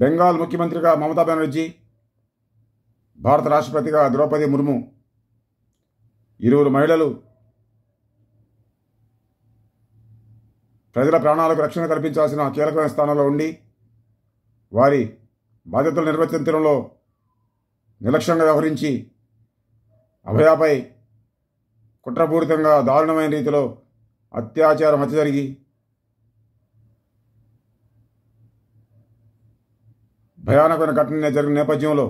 బెంగాల్ ముఖ్యమంత్రిగా మమతా బెనర్జీ, భారత రాష్ట్రపతిగా ద్రౌపది ముర్ము, ఇరువురు మహిళలు ప్రజల ప్రాణాలకు రక్షణ కల్పించాల్సిన కీలకమైన స్థానంలో ఉండి వారి బాధ్యతలు నిర్వర్తించడంలో నిర్లక్ష్యంగా వ్యవహరించి అభయాపై కుట్రపూరితంగా దారుణమైన రీతిలో అత్యాచారం హత్య జరిగి భయానకమైన ఘటన జరిగిన నేపథ్యంలో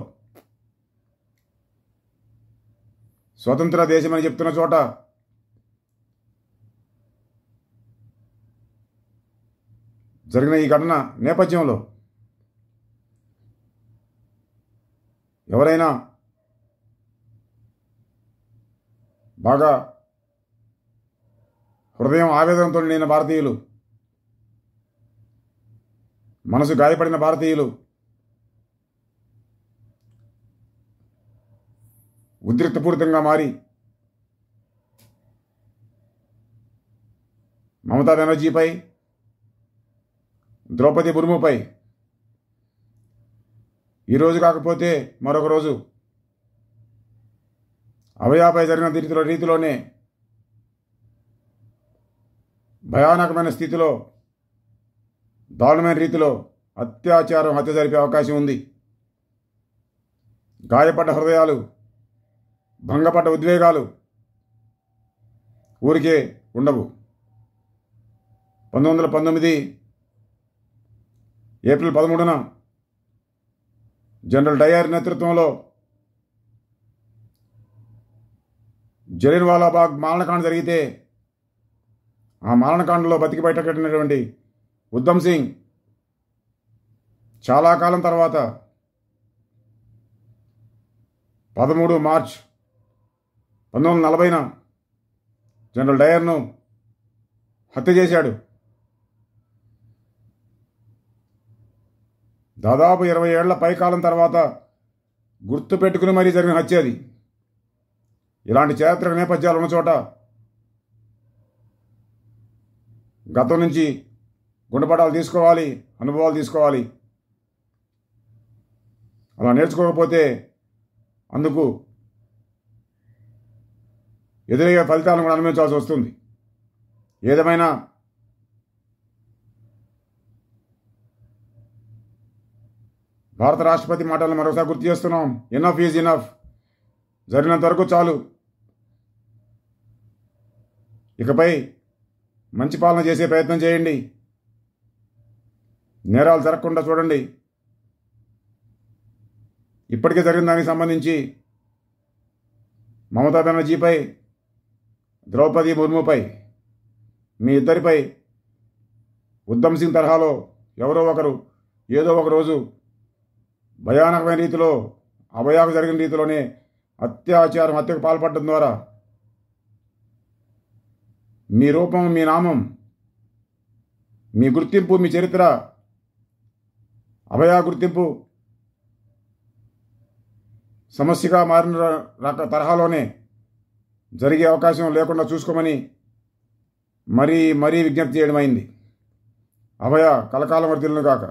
స్వతంత్ర దేశమని చెప్తున్న చోట జరిగిన ఈ ఘటన నేపథ్యంలో ఎవరైనా బాగా హృదయం ఆవేదనతో నిండిన భారతీయులు, మనసు గాయపడిన భారతీయులు ఉద్రిక్తపూరితంగా మారి మమతా బెనర్జీపై, ద్రౌపది ముర్ముపై ఈరోజు కాకపోతే మరొక రోజు అభయాపై జరిగిన రీతిలోనే భయానకమైన స్థితిలో దారుణమైన రీతిలో అత్యాచారం హత్య జరిపే అవకాశం ఉంది. గాయపడ్డ హృదయాలు, భంగపడ్డ ఉద్వేగాలు ఊరికే ఉండవు. 1919 ఏప్రిల్ 13న జనరల్ డయర్ నేతృత్వంలో జలియన్వాలాబాగ్ మారణకాండ జరిగితే ఆ మారణకాండలో బతికి బయటకట్టినటువంటి ఉద్ధమ్ సింగ్ చాలా కాలం తర్వాత 13 మార్చ్ 1940న జనరల్ డయర్ను హత్య చేశాడు. దాదాపు 20 ఏళ్ల పైకాలం తర్వాత గుర్తు పెట్టుకుని మరీ జరిగిన హత్య అది. ఇలాంటి చారిత్రక నేపథ్యాలు ఉన్న చోట గతం నుంచి గుణపాఠాలు తీసుకోవాలి, అనుభవాలు తీసుకోవాలి. అలా నేర్చుకోకపోతే అందుకు ఎదురయ్యే ఫలితాలను కూడా అనుభవించాల్సి వస్తుంది. ఏదేమైనా భారత రాష్ట్రపతి మాటలను మరోసారి గుర్తు చేస్తున్నాం. Enough is enough. జరిగినంత వరకు చాలు. ఇకపై మంచి పాలన చేసే ప్రయత్నం చేయండి. నేరాలు జరగకుండా చూడండి. ఇప్పటికే జరిగిన దానికి సంబంధించి మమతా బెనర్జీపై, ద్రౌపది ముర్ముపై, మీ ఇద్దరిపై ఉద్ధమ్ సింగ్ తరహాలో ఎవరో ఒకరు ఏదో ఒక రోజు భయానకమైన రీతిలో అభయాకు జరిగిన రీతిలోనే అత్యాచారం, హత్యకు పాల్పడడం ద్వారా మీ రూపం, మీ నామం, మీ గుర్తింపు, మీ చరిత్ర, అభయ గుర్తింపు సమస్యగా మారిన తరహాలోనే జరిగే అవకాశం లేకుండా చూసుకోమని మరీ విజ్ఞప్తి చేయడం అయింది. అభయ కలకాలం వర్ధిల్లును గాక.